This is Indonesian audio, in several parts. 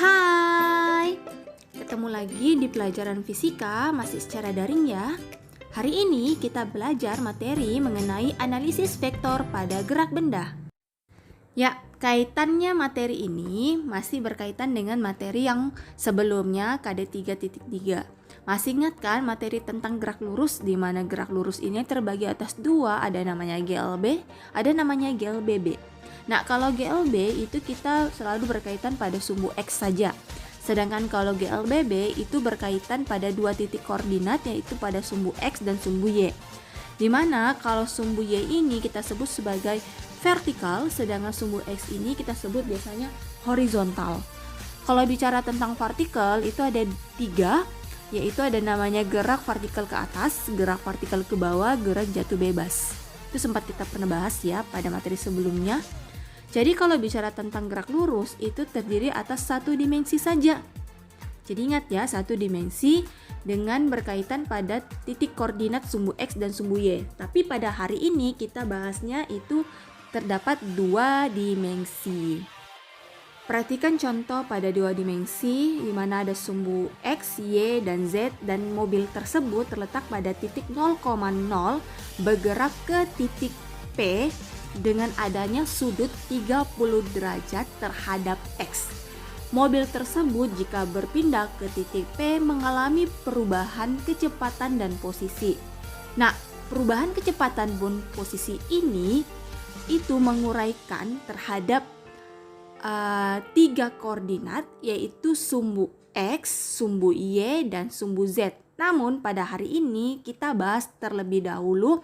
Hai, ketemu lagi di pelajaran fisika masih secara daring ya. Hari ini kita belajar materi mengenai analisis vektor pada gerak benda. Ya, kaitannya materi ini masih berkaitan dengan materi yang sebelumnya KD 3.3. Masih ingat kan materi tentang gerak lurus, di mana gerak lurus ini terbagi atas dua, ada namanya GLB, ada namanya GLBB. Nah, kalau GLB itu kita selalu berkaitan pada sumbu X saja. Sedangkan kalau GLBB itu berkaitan pada dua titik koordinat, yaitu pada sumbu X dan sumbu Y. Dimana kalau sumbu Y ini kita sebut sebagai vertikal, sedangkan sumbu X ini kita sebut biasanya horizontal. Kalau bicara tentang partikel itu ada tiga, yaitu ada namanya gerak vertikal ke atas, gerak vertikal ke bawah, gerak jatuh bebas. Itu sempat kita pernah bahas ya pada materi sebelumnya. Jadi kalau bicara tentang gerak lurus itu terdiri atas satu dimensi saja. Jadi ingat ya, satu dimensi dengan berkaitan pada titik koordinat sumbu X dan sumbu Y. Tapi pada hari ini kita bahasnya itu terdapat dua dimensi. Perhatikan contoh pada dua dimensi di mana ada sumbu X, Y, dan Z dan mobil tersebut terletak pada titik 0,0 bergerak ke titik P dengan adanya sudut 30 derajat terhadap X. Mobil tersebut jika berpindah ke titik P mengalami perubahan kecepatan dan posisi. Nah, perubahan kecepatan dan posisi ini itu menguraikan terhadap tiga koordinat, yaitu sumbu X, sumbu Y, dan sumbu Z. Namun pada hari ini kita bahas terlebih dahulu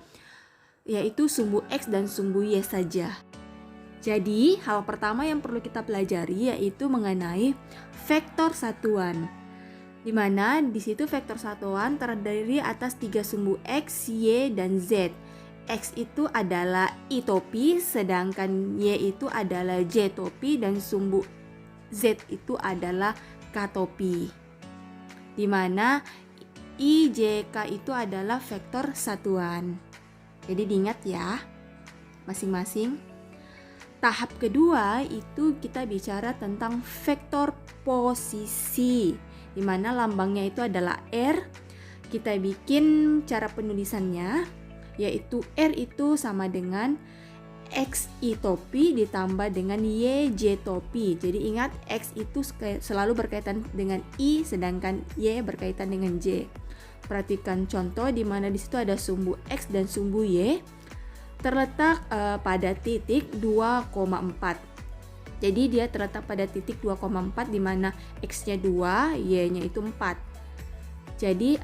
yaitu sumbu X dan sumbu Y saja. Jadi hal pertama yang perlu kita pelajari yaitu mengenai vektor satuan. Di mana di situ vektor satuan terdiri atas tiga sumbu X, Y, dan Z. X itu adalah I topi, sedangkan Y itu adalah J topi, dan sumbu Z itu adalah K topi. Di mana I, J, K itu adalah vektor satuan. Jadi diingat ya masing-masing. Tahap kedua itu kita bicara tentang vektor posisi, di mana lambangnya itu adalah R. Kita bikin cara penulisannya, yaitu R itu sama dengan X I topi ditambah dengan Y J topi. Jadi ingat X itu selalu berkaitan dengan I, sedangkan Y berkaitan dengan J. Perhatikan contoh di mana di situ ada sumbu X dan sumbu Y terletak pada titik 2,4. Jadi dia terletak pada titik 2,4 di mana X-nya 2, Y-nya itu 4. Jadi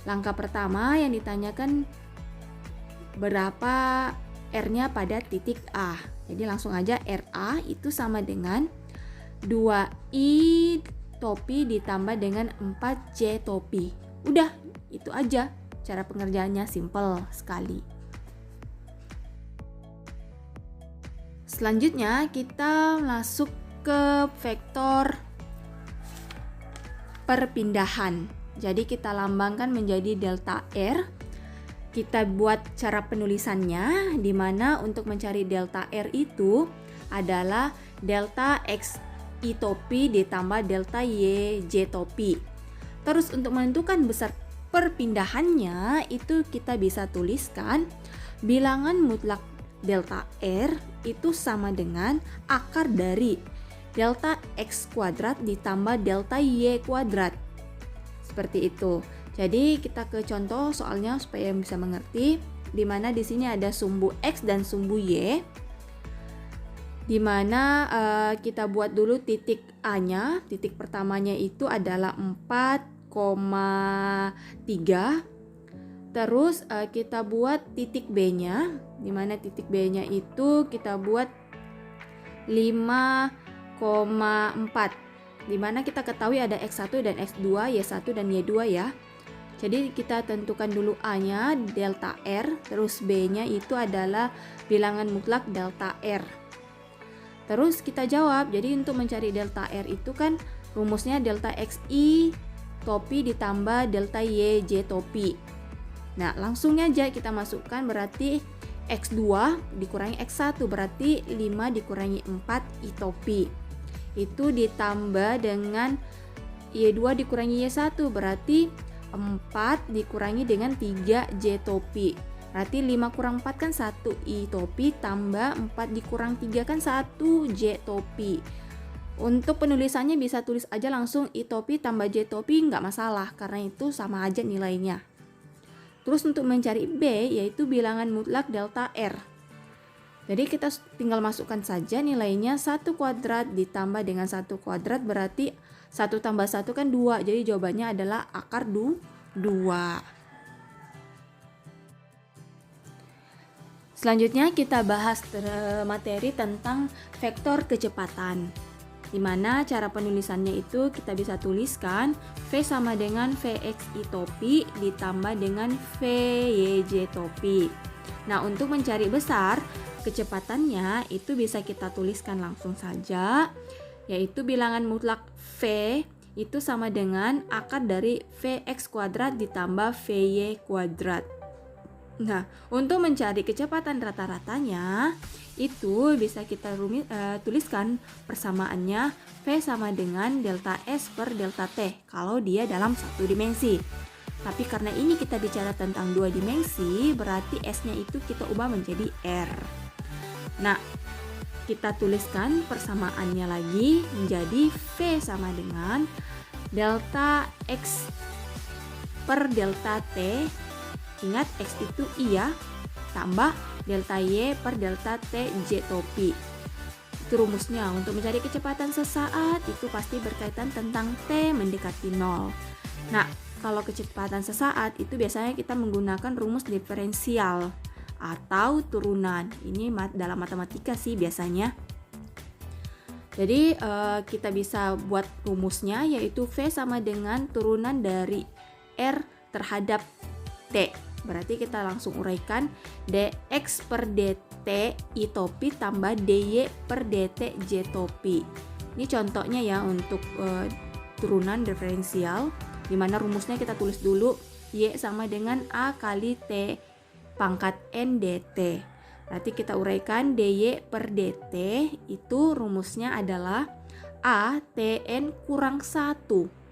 langkah pertama yang ditanyakan berapa R-nya pada titik A. Jadi langsung aja RA itu sama dengan 2I topi ditambah dengan 4J topi. Udah, itu aja cara pengerjaannya, simple sekali. Selanjutnya kita masuk ke vektor perpindahan. Jadi kita lambangkan menjadi delta R. Kita buat cara penulisannya, di mana untuk mencari delta R itu adalah delta X I topi ditambah delta Y J topi. Terus untuk menentukan besar perpindahannya itu kita bisa tuliskan bilangan mutlak delta R itu sama dengan akar dari delta X kuadrat ditambah delta Y kuadrat. Seperti itu. Jadi kita ke contoh soalnya supaya bisa mengerti, di mana di sini ada sumbu X dan sumbu Y. Di mana kita buat dulu titik A-nya, titik pertamanya itu adalah 4,3. Terus kita buat titik B-nya, di mana titik B-nya itu kita buat 5,4. Di mana kita ketahui ada X1 dan X2, Y1 dan Y2 ya. Jadi kita tentukan dulu A-nya delta R, terus B-nya itu adalah bilangan mutlak delta R. Terus kita jawab, jadi untuk mencari delta R itu kan rumusnya delta XI topi ditambah delta Y J topi. Nah langsung aja kita masukkan, berarti X2 dikurangi X1 berarti 5 dikurangi 4 I topi. itu ditambah dengan Y2 dikurangi Y1, berarti 4 dikurangi dengan 3 J topi. Berarti 5 kurang 4 kan 1 I topi, tambah 4 dikurang 3 kan 1 J topi. Untuk penulisannya bisa tulis aja langsung I topi tambah J topi, nggak masalah karena itu sama aja nilainya. Terus untuk mencari B yaitu bilangan mutlak delta R. Jadi kita tinggal masukkan saja nilainya 1 kuadrat ditambah dengan 1 kuadrat, berarti 1 tambah 1 kan 2. Jadi jawabannya adalah akar 2. Selanjutnya kita bahas materi tentang vektor kecepatan. Dimana cara penulisannya itu kita bisa tuliskan V sama dengan Vx I topi ditambah dengan Vyj topi. Nah, untuk mencari besar kecepatannya itu bisa kita tuliskan langsung saja, yaitu bilangan mutlak V itu sama dengan akar dari Vx kuadrat ditambah Vy kuadrat. Nah, untuk mencari kecepatan rata-ratanya itu bisa kita tuliskan persamaannya V sama dengan delta S per delta T kalau dia dalam satu dimensi. Tapi karena ini kita bicara tentang 2 dimensi, berarti S-nya itu kita ubah menjadi R. Nah, kita tuliskan persamaannya lagi menjadi V sama dengan delta X per delta T. Ingat X itu I ya, tambah delta Y per delta T J topi. Itu rumusnya. Untuk mencari kecepatan sesaat itu pasti berkaitan tentang T mendekati 0. Nah, kalau kecepatan sesaat itu biasanya kita menggunakan rumus diferensial atau turunan. Ini dalam matematika sih biasanya. Jadi kita bisa buat rumusnya yaitu V sama dengan turunan dari R terhadap T. Berarti kita langsung uraikan dx per dt I topi tambah dy per dt J topi. Ini contohnya ya untuk turunan diferensial, di mana rumusnya kita tulis dulu Y sama dengan A kali T pangkat N dt. Berarti kita uraikan dy per dt itu rumusnya adalah A Tn kurang 1.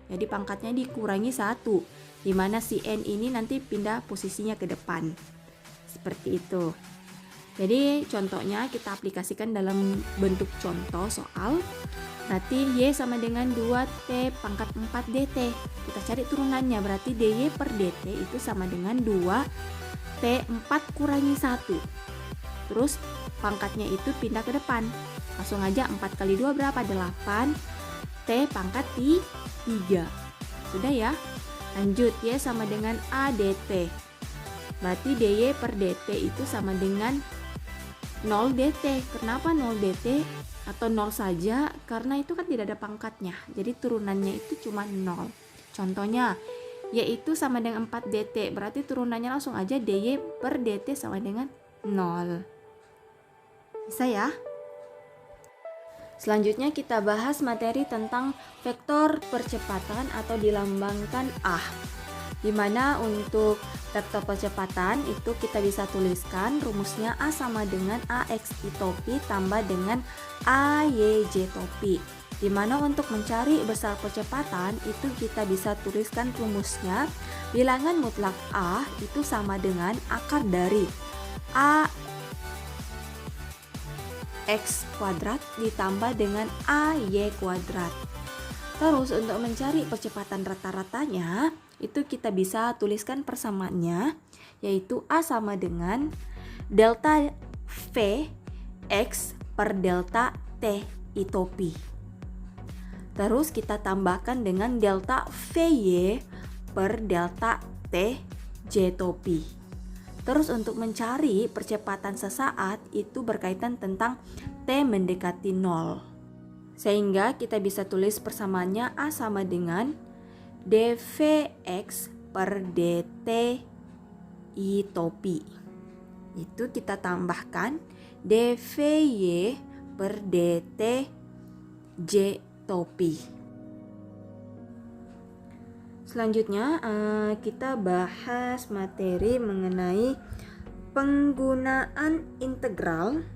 Jadi pangkatnya dikurangi 1. Di mana si N ini nanti pindah posisinya ke depan. Seperti itu. Jadi contohnya kita aplikasikan dalam bentuk contoh soal. Berarti Y sama dengan 2T pangkat 4 dt. Kita cari turunannya, berarti dy per dt itu sama dengan 2T4 kurangi 1. Terus pangkatnya itu pindah ke depan. Langsung aja 4 kali 2 berapa? 8. T pangkat 3. Sudah ya? Lanjut, Y sama dengan A dt. Berarti dy per dt itu sama dengan 0 dt. Kenapa 0 dt atau 0 saja? Karena itu kan tidak ada pangkatnya. Jadi turunannya itu cuma 0. Contohnya, Y itu sama dengan 4 dt. Berarti turunannya langsung aja dy per dt sama dengan 0. Bisa ya? Selanjutnya kita bahas materi tentang vektor percepatan atau dilambangkan A. Dimana untuk vektor percepatan itu kita bisa tuliskan rumusnya A sama dengan AX I topi tambah dengan AYJ topi. Dimana untuk mencari besar percepatan itu kita bisa tuliskan rumusnya bilangan mutlak A itu sama dengan akar dari A X kuadrat ditambah dengan AY kuadrat. Terus untuk mencari percepatan rata-ratanya itu kita bisa tuliskan persamaannya yaitu A sama dengan delta V X per delta T I topi. Terus kita tambahkan dengan delta VY per delta T J topi. Terus untuk mencari percepatan sesaat itu berkaitan tentang T mendekati 0. Sehingga kita bisa tulis persamaannya A sama dengan dvx per dt I topi. Itu kita tambahkan dvy per dt J topi. Selanjutnya kita bahas materi mengenai penggunaan integral.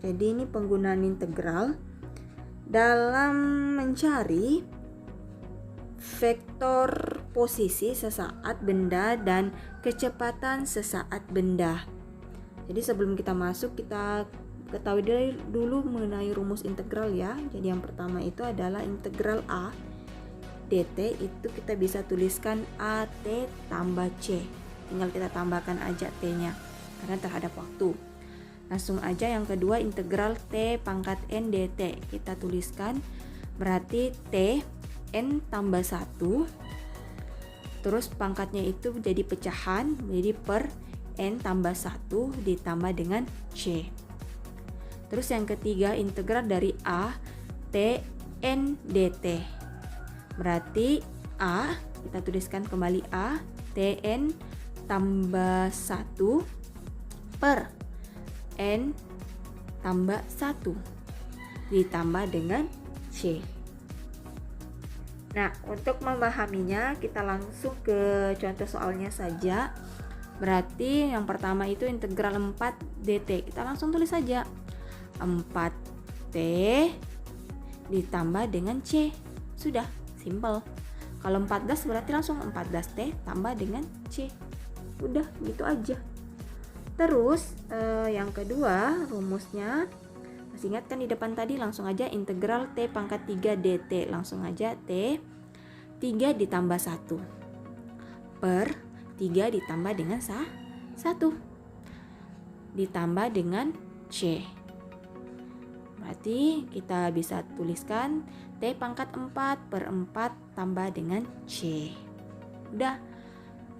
Jadi ini penggunaan integral dalam mencari vektor posisi sesaat benda dan kecepatan sesaat benda. Jadi sebelum kita masuk, kita ketahui dulu mengenai rumus integral ya. Jadi yang pertama itu adalah integral A dt, itu kita bisa tuliskan AT tambah C. Tinggal kita tambahkan aja T-nya karena terhadap waktu. Langsung aja yang kedua, integral T pangkat N dt. Kita tuliskan berarti T N tambah 1. Terus pangkatnya itu jadi pecahan, jadi per N tambah 1 ditambah dengan C. Terus yang ketiga, integral dari A T N dt. Berarti A, kita tuliskan kembali A, T N tambah 1 per N tambah 1 ditambah dengan C. Nah, untuk memahaminya kita langsung ke contoh soalnya saja. Berarti yang pertama itu integral 4 dt. Kita langsung tulis saja 4T ditambah dengan C. Sudah, simple. Kalau 14 berarti langsung 14T tambah dengan C. Udah, gitu aja. Terus yang kedua rumusnya, masih ingat kan di depan tadi, langsung aja integral T pangkat 3 dt. Langsung aja T 3 ditambah 1 per 3 ditambah dengan 1 ditambah dengan C. Berarti kita bisa tuliskan T pangkat 4 per 4 tambah dengan C. Udah.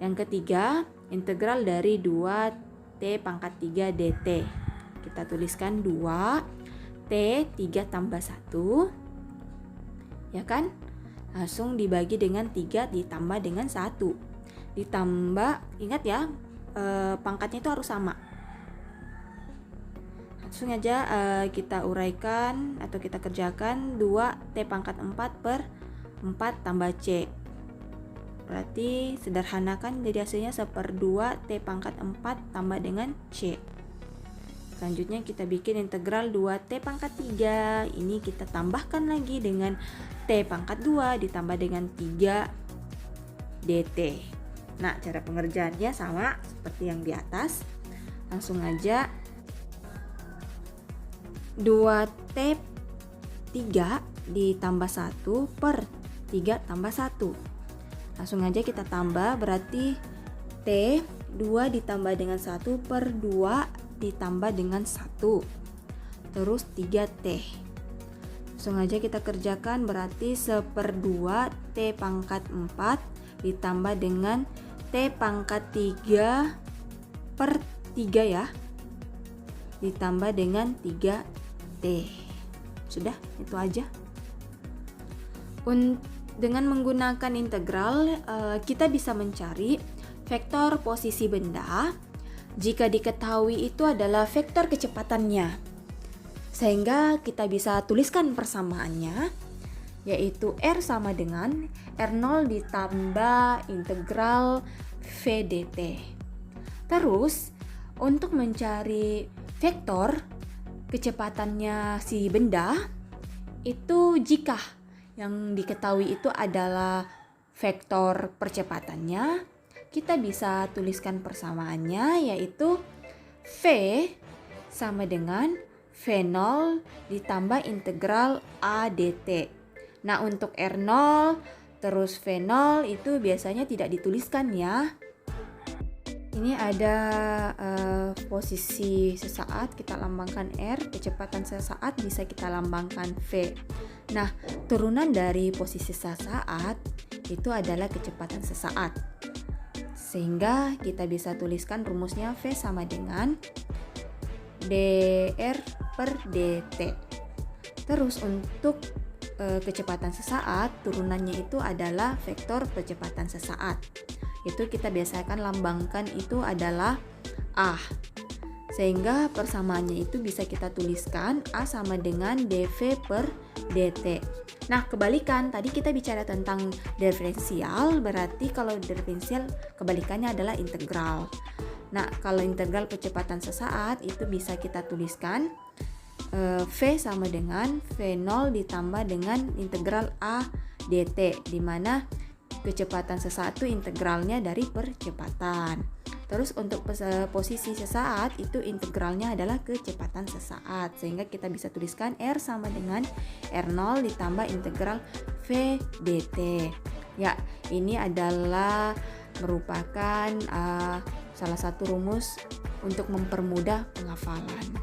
Yang ketiga, integral dari 2T pangkat 3 dt. Kita tuliskan 2T 3 tambah 1. Ya kan? Langsung dibagi dengan 3 ditambah dengan 1. Ditambah, ingat ya, pangkatnya itu harus sama. Langsung aja kita uraikan atau kita kerjakan 2T pangkat 4 per 4 tambah C. Berarti sederhanakan jadi hasilnya 1/2 T pangkat 4 tambah dengan C. Selanjutnya kita bikin integral 2T pangkat 3. Ini kita tambahkan lagi dengan T pangkat 2 ditambah dengan 3 dt. Nah, cara pengerjaannya sama seperti yang di atas. Langsung aja 2T 3 ditambah 1 per 3 tambah 1. Langsung aja kita tambah, berarti T 2 ditambah dengan 1 per 2 ditambah dengan 1. Terus 3T. Langsung aja kita kerjakan, berarti 1/2 T pangkat 4 ditambah dengan T pangkat 3 per 3 ya. Ditambah dengan 3T. Sudah, itu aja. Dengan menggunakan integral, kita bisa mencari vektor posisi benda jika diketahui itu adalah vektor kecepatannya. Sehingga kita bisa tuliskan persamaannya, yaitu R sama dengan R0 ditambah integral V dt. Terus, untuk mencari vektor kecepatannya si benda, itu jika yang diketahui itu adalah vektor percepatannya, kita bisa tuliskan persamaannya, yaitu V sama dengan V0 ditambah integral A dt. Nah, untuk R0 terus V0 itu biasanya tidak dituliskan ya. Ini ada posisi sesaat, kita lambangkan R, kecepatan sesaat bisa kita lambangkan V. Nah, turunan dari posisi sesaat itu adalah kecepatan sesaat. Sehingga kita bisa tuliskan rumusnya V sama dengan dr per dt. Terus untuk kecepatan sesaat, turunannya itu adalah vektor percepatan sesaat. Itu kita biasakan lambangkan itu adalah A. Sehingga persamaannya itu bisa kita tuliskan A sama dengan dv per dt. Nah, kebalikan, tadi kita bicara tentang diferensial, berarti kalau diferensial kebalikannya adalah integral. Nah, kalau integral percepatan sesaat itu bisa kita tuliskan V sama dengan V0 ditambah dengan integral A dt, di mana kecepatan sesaat itu integralnya dari percepatan. Terus untuk posisi sesaat itu integralnya adalah kecepatan sesaat, sehingga kita bisa tuliskan R sama dengan R0 ditambah integral V dt. Ya, ini adalah merupakan salah satu rumus untuk mempermudah penghafalan.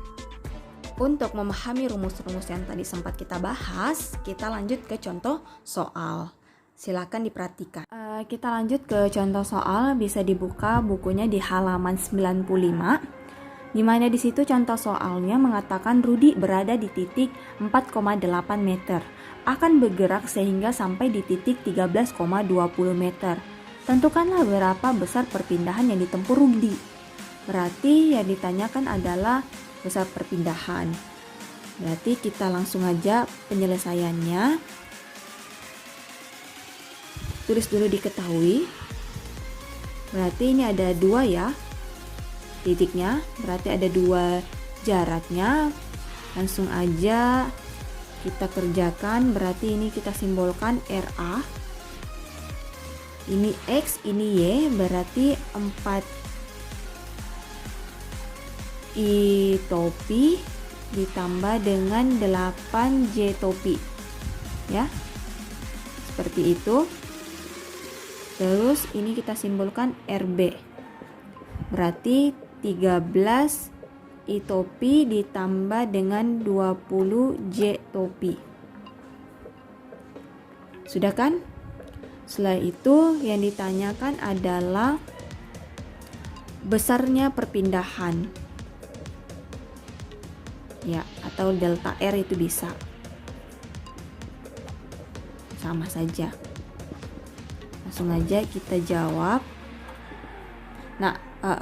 Untuk memahami rumus-rumus yang tadi sempat kita bahas, kita lanjut ke contoh soal. Silakan diperhatikan. Kita lanjut ke contoh soal, bisa dibuka bukunya di halaman 95. Di mana di situ contoh soalnya mengatakan Rudi berada di titik 4,8 meter. Akan bergerak sehingga sampai di titik 13,20 meter. Tentukanlah berapa besar perpindahan yang ditempuh Rudi. Berarti yang ditanyakan adalah besar perpindahan. Berarti kita langsung aja penyelesaiannya. Tulis dulu diketahui. Berarti ini ada 2 ya titiknya, berarti ada 2 jaraknya. Langsung aja kita kerjakan. Berarti ini kita simbolkan RA. Ini X, ini Y, berarti 4 I topi ditambah dengan 8 J topi. Ya. Seperti itu. Terus ini kita simbolkan RB. Berarti 13 I topi ditambah dengan 20 J topi. Sudah kan? Setelah itu yang ditanyakan adalah besarnya perpindahan. Ya, atau delta R itu bisa. Sama saja. Langsung aja kita jawab. Nah,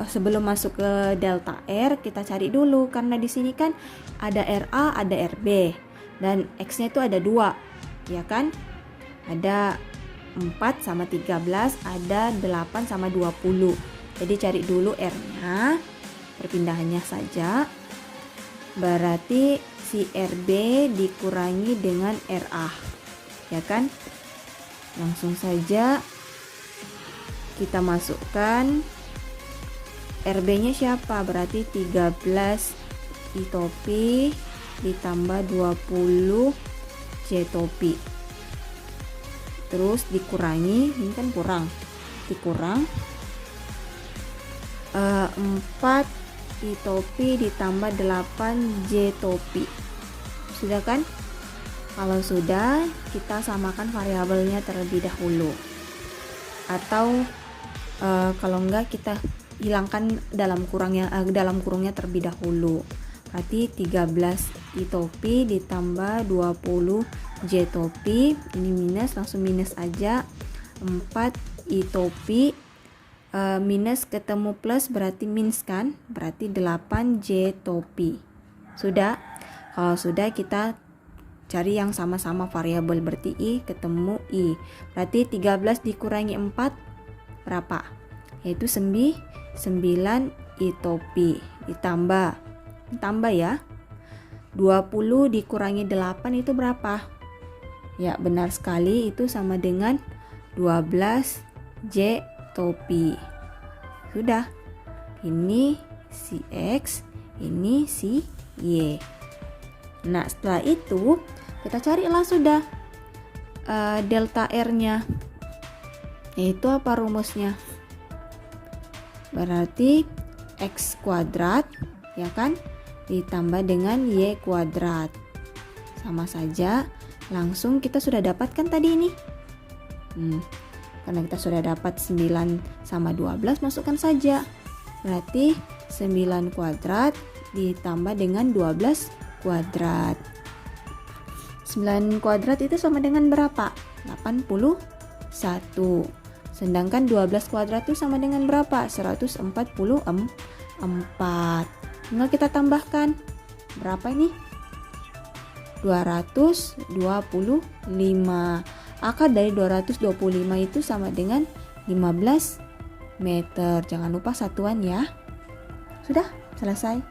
sebelum masuk ke delta R, kita cari dulu karena di sini kan ada RA, ada RB dan X-nya itu ada 2, ya kan? Ada 4 sama 13, ada 8 sama 20. Jadi cari dulu R-nya, perpindahannya saja. Berarti si RB dikurangi dengan RA, ya kan? Langsung saja kita masukkan RB-nya siapa? Berarti 13 I topi ditambah 20 J topi. Terus dikurangi, ini kan kurang, dikurang 4 I topi ditambah 8 J topi. Sudah kan? Kalau sudah, kita samakan variabelnya terlebih dahulu. Atau kalau enggak kita hilangkan dalam kurungnya terlebih dahulu. Berarti 13 I topi ditambah 20 J topi. Ini minus, langsung minus aja. 4 I topi minus ketemu plus berarti minus kan, berarti 8 J topi. Sudah? Kalau sudah kita cari yang sama-sama variabel, berarti I ketemu I. Berarti 13 dikurangi 4 berapa? Yaitu 9 I topi ditambah ya 20 dikurangi 8 itu berapa? Ya benar sekali, itu sama dengan 12 J topi. Sudah. Ini si X, ini si Y. Nah, setelah itu kita carilah sudah delta R-nya. Yaitu apa rumusnya? Berarti X kuadrat, ya kan? Ditambah dengan Y kuadrat. Sama saja, langsung kita sudah dapatkan tadi ini. Karena kita sudah dapat 9 sama 12, masukkan saja. Berarti 9 kuadrat ditambah dengan 12 kuadrat. 9 kuadrat itu sama dengan berapa? 81. Sedangkan 12 kuadrat itu sama dengan berapa? 144. Tinggal kita tambahkan. Berapa ini? 225. Akar dari 225 itu sama dengan 15 meter. Jangan lupa satuan ya. Sudah selesai.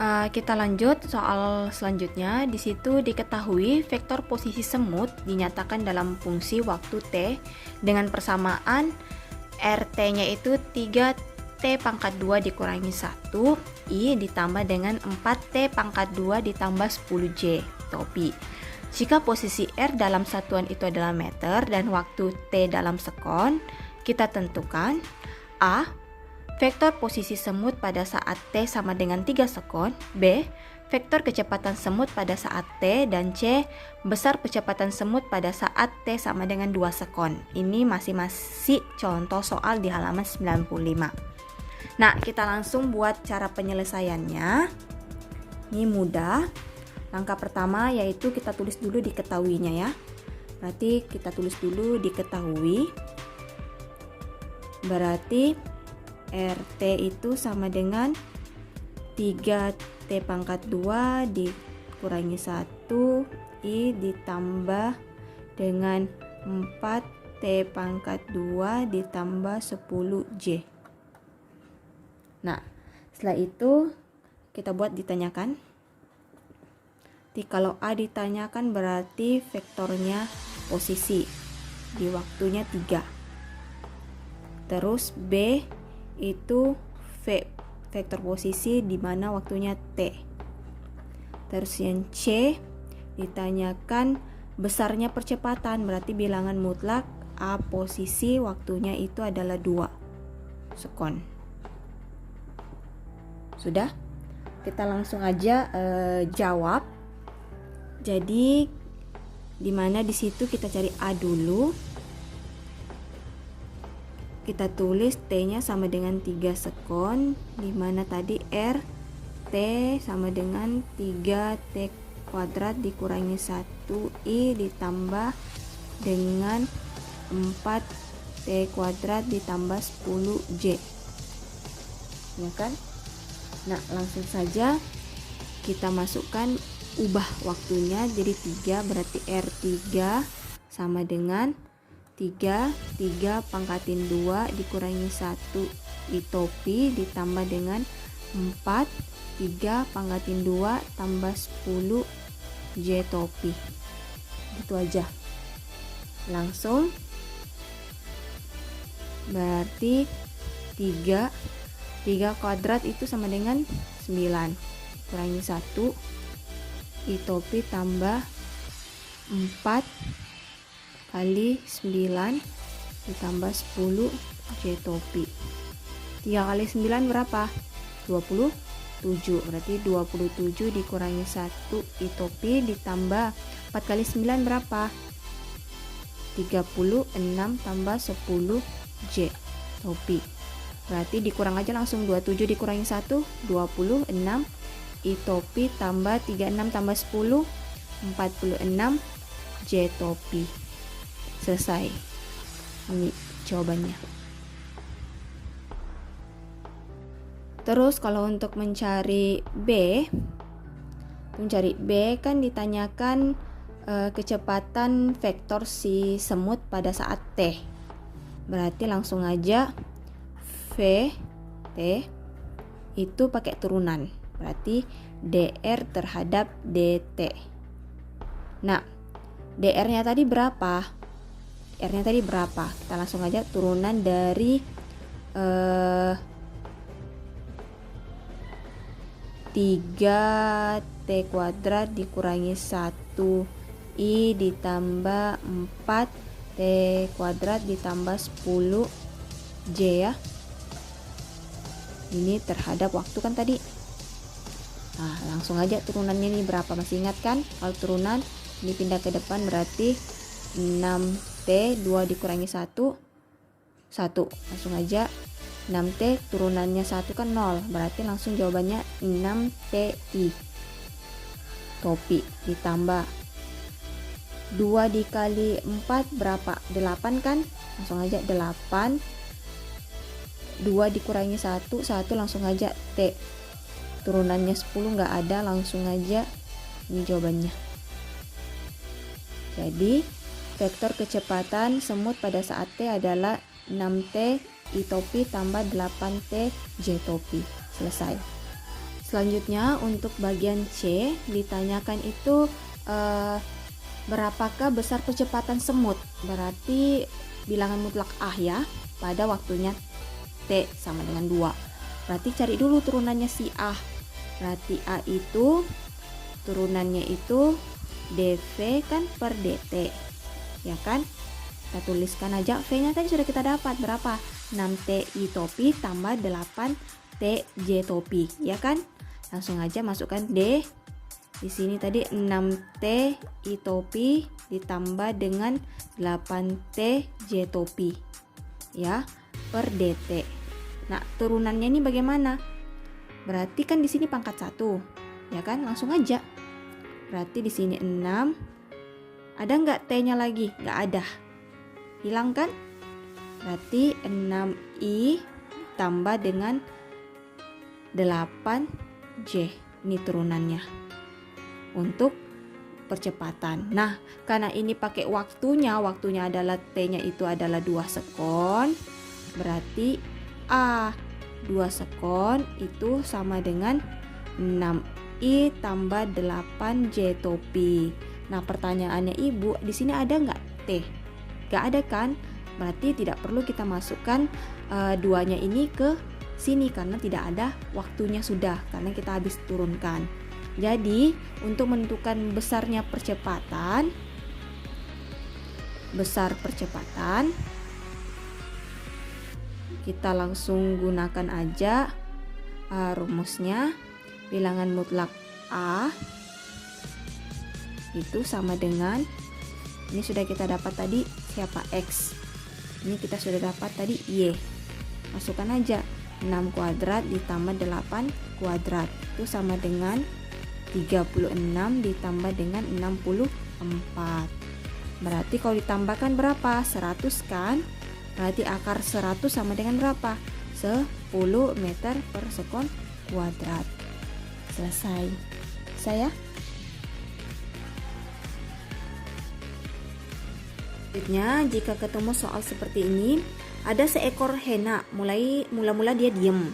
Kita lanjut soal selanjutnya. Di situ diketahui vektor posisi semut dinyatakan dalam fungsi waktu T dengan persamaan RT-nya itu 3T pangkat 2 dikurangi 1 I ditambah dengan 4T pangkat 2 ditambah 10J topi. Jika posisi R dalam satuan itu adalah meter dan waktu T dalam sekon, kita tentukan A. Vektor posisi semut pada saat T sama dengan 3 sekon. B. Vektor kecepatan semut pada saat T. Dan C. Besar kecepatan semut pada saat T sama dengan 2 sekon. Ini masih contoh soal di halaman 95. Nah, kita langsung buat cara penyelesaiannya. Ini mudah. Langkah pertama yaitu kita tulis dulu diketahuinya ya. Berarti kita tulis dulu diketahui. Berarti RT itu sama dengan 3T pangkat 2 dikurangi 1 I ditambah dengan 4T pangkat 2 ditambah 10J. Nah, setelah itu kita buat ditanyakan. Jadi kalau A ditanyakan berarti vektornya posisi di waktunya 3. Terus B itu vektor posisi di mana waktunya T. Terus yang C ditanyakan besarnya percepatan, berarti bilangan mutlak A posisi waktunya itu adalah 2 sekon. Sudah? Kita langsung aja jawab. Jadi di mana di situ kita cari A dulu. Kita tulis T-nya sama dengan 3 sekon, di mana tadi R T sama dengan 3T kuadrat dikurangi 1 I ditambah dengan 4T kuadrat ditambah 10J. Ya kan? Nah, langsung saja kita masukkan ubah waktunya jadi 3, berarti R3 sama dengan 3 pangkatin 2 dikurangi 1 I topi ditambah dengan 4 3 pangkatin 2 tambah 10 J topi. Itu aja. Langsung berarti 3 kuadrat itu sama dengan 9 kurangi 1 I topi tambah 4 kali 9 ditambah 10 J topi. 3 kali 9 berapa? 27. Berarti 27 dikurangi 1 I topi ditambah 4 kali 9 berapa? 36 tambah 10 J topi. Berarti dikurang aja langsung 27 dikurangi 1 26 I topi tambah 36 tambah 10 46 J topi. Selesai. Ini jawabannya. Terus kalau untuk mencari B kan ditanyakan kecepatan vektor si semut pada saat T. Berarti langsung aja V T itu pakai turunan. Berarti DR terhadap DT. Nah, DR-nya tadi berapa? R-nya tadi berapa? Kita langsung aja turunan dari 3T kuadrat dikurangi 1 I ditambah 4T kuadrat ditambah 10 J ya. Ini terhadap waktu kan tadi. Nah, langsung aja turunannya ini berapa? Masih ingat kan? Kalau turunan ini pindah ke depan berarti 6T 2 dikurangi 1 langsung aja 6T turunannya 1 kan 0, berarti langsung jawabannya 6TI topi ditambah 2 dikali 4 berapa? 8 kan? Langsung aja 8 2 dikurangi 1 langsung aja T turunannya 10 nggak ada, langsung aja ini jawabannya. Jadi vektor kecepatan semut pada saat T adalah 6T I topi tambah 8T J topi. Selesai. Selanjutnya untuk bagian C ditanyakan itu berapakah besar percepatan semut? Berarti bilangan mutlak A ya, pada waktunya T sama dengan 2. Berarti cari dulu turunannya si A. Berarti A itu turunannya itu dV kan per dt. Ya kan? Kita tuliskan aja V-nya tadi sudah kita dapat berapa? 6T I topi tambah 8T J topi, ya kan? Langsung aja masukkan D. Di sini tadi 6T I topi ditambah dengan 8T J topi. Ya, per dt. Nah, turunannya ini bagaimana? Berarti kan di sini pangkat 1. Ya kan? Langsung aja. Berarti di sini 6. Ada nggak T-nya lagi? Nggak ada. Hilang kan? Berarti 6I tambah dengan 8J. Ini turunannya untuk percepatan. Nah, karena ini pakai waktunya adalah T-nya itu adalah 2 sekon. Berarti A 2 sekon itu sama dengan 6I tambah 8J topi. Nah, pertanyaannya Ibu, di sini ada nggak T? Nggak ada kan? Berarti tidak perlu kita masukkan duanya ini ke sini karena tidak ada waktunya sudah, karena kita habis turunkan. Jadi, untuk menentukan besar percepatan, kita langsung gunakan aja rumusnya. Bilangan mutlak A itu sama dengan, ini sudah kita dapat tadi siapa? X. Ini kita sudah dapat tadi Y. Masukkan aja 6 kuadrat ditambah 8 kuadrat itu sama dengan 36 ditambah dengan 64. Berarti kalau ditambahkan berapa? 100 kan? Berarti akar 100 sama dengan berapa? 10 meter per sekon kuadrat. Selesai. Saya selanjutnya, jika ketemu soal seperti ini, ada seekor hena, mula-mula dia diam.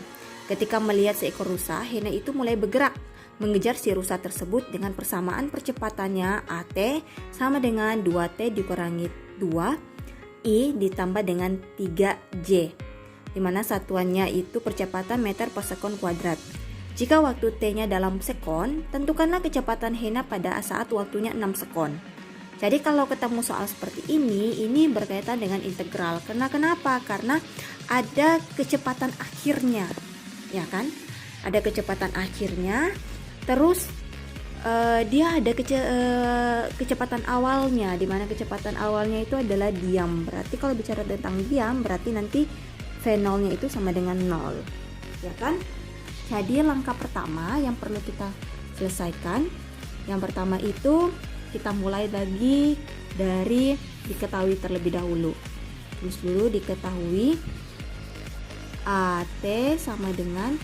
Ketika melihat seekor rusa, hena itu mulai bergerak mengejar si rusa tersebut dengan persamaan percepatannya AT sama dengan 2T dikurangi 2I ditambah dengan 3J, di mana satuannya itu percepatan meter per sekon kuadrat. Jika waktu T-nya dalam sekon, tentukanlah kecepatan hena pada saat waktunya 6 sekon. Jadi kalau ketemu soal seperti ini berkaitan dengan integral. Kenapa? Karena ada kecepatan akhirnya, ya kan? Ada kecepatan akhirnya, terus dia ada kecepatan awalnya, di mana kecepatan awalnya itu adalah diam. Berarti kalau bicara tentang diam, berarti nanti V0-nya itu sama dengan 0, ya kan? Jadi langkah pertama yang perlu kita selesaikan, yang pertama itu kita mulai lagi dari diketahui terlebih dahulu. Terus dulu diketahui AT sama dengan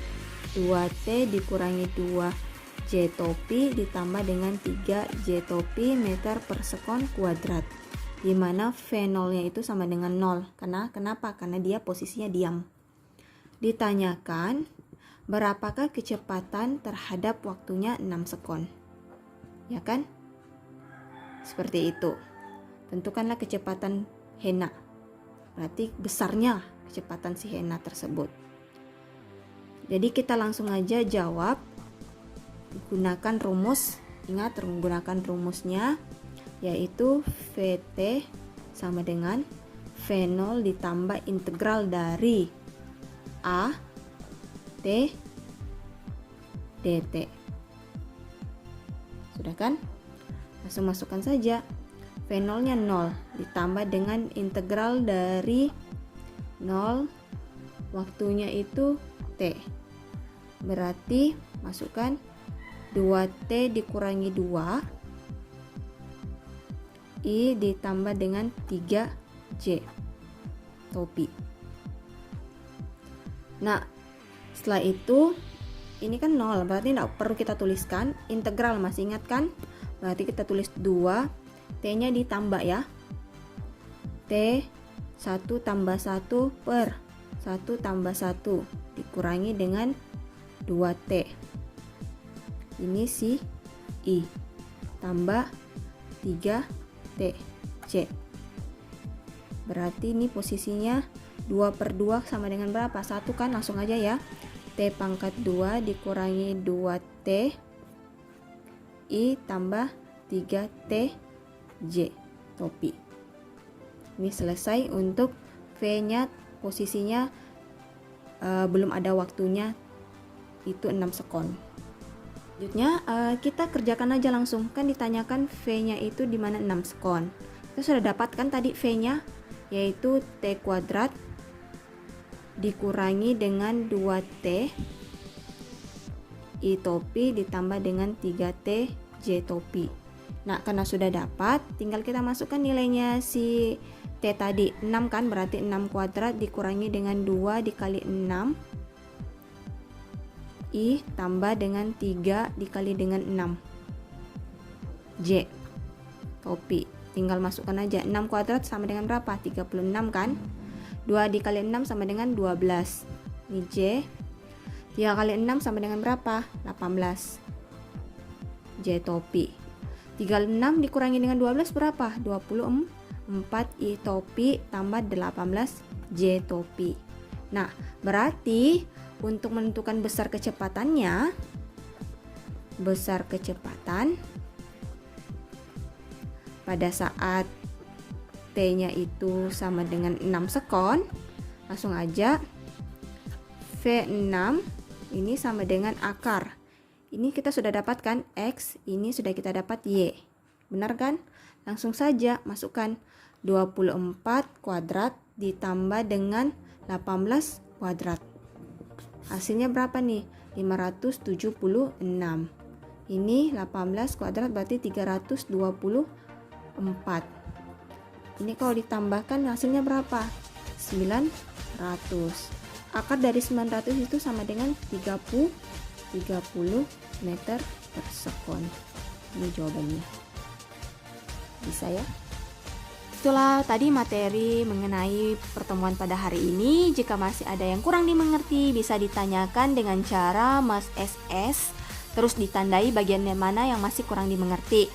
2T dikurangi 2J topi ditambah dengan 3J topi meter per sekon kuadrat, di mana V0-nya itu sama dengan 0. Kenapa? Karena dia posisinya diam. Ditanyakan berapakah kecepatan terhadap waktunya 6 sekon. Ya kan? Seperti itu. Tentukanlah kecepatan hena. Berarti besarnya kecepatan si hena tersebut. Jadi kita langsung aja jawab. Gunakan rumus. Ingat, gunakan rumusnya, yaitu VT sama dengan V0 ditambah integral dari A T dt. Sudah kan? Langsung masukkan saja. V0-nya 0 ditambah dengan integral dari 0, waktunya itu T. Berarti masukkan 2T dikurangi 2 I ditambah dengan 3J topi. Nah, setelah itu ini kan 0, berarti tidak perlu kita tuliskan. Integral masih ingat kan? Berarti kita tulis 2, T-nya ditambah ya. T 1 tambah 1 per 1 tambah 1 dikurangi dengan 2T. ini si I, tambah 3T C. Berarti ini posisinya 2/2 sama dengan berapa? 1 kan, langsung aja ya. T pangkat 2 dikurangi 2T I tambah 3T J topi. Ini selesai untuk V-nya, posisinya belum ada waktunya, itu 6 sekon. Selanjutnya kita kerjakan aja langsung, kan ditanyakan V-nya itu di mana 6 sekon. Kita sudah dapatkan tadi V-nya, yaitu T kuadrat dikurangi dengan 2T I topi ditambah dengan 3T J topi. Nah, karena sudah dapat, tinggal kita masukkan nilainya si T tadi, 6 kan, berarti 6 kuadrat dikurangi dengan 2 dikali 6 I tambah dengan 3 dikali dengan 6 J topi. Tinggal masukkan aja, 6 kuadrat sama dengan berapa? 36 kan. 2 dikali 6 sama dengan 12. Ini J. 3 kali 6 sama dengan berapa? 18 J topi. 36 dikurangi dengan 12 berapa? 24 I topi tambah 18 J topi. Nah, berarti untuk menentukan besar kecepatannya, besar kecepatan pada saat T-nya itu sama dengan 6 sekon, langsung aja V6 ini sama dengan akar. Ini kita sudah dapatkan X, ini sudah kita dapat Y. Benar kan? Langsung saja masukkan 24 kuadrat ditambah dengan 18 kuadrat. Hasilnya berapa nih? 576. Ini 18 kuadrat berarti 324. Ini kalau ditambahkan hasilnya berapa? 900. Akar dari 900 itu sama dengan 30 meter per sekon. Ini jawabannya. Bisa ya? Itulah tadi materi mengenai pertemuan pada hari ini. Jika masih ada yang kurang dimengerti, bisa ditanyakan dengan cara Mas SS, terus ditandai bagian mana yang masih kurang dimengerti.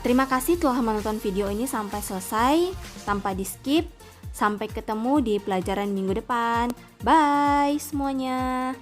Terima kasih telah menonton video ini sampai selesai, tanpa di skip. Sampai ketemu di pelajaran minggu depan. Bye semuanya.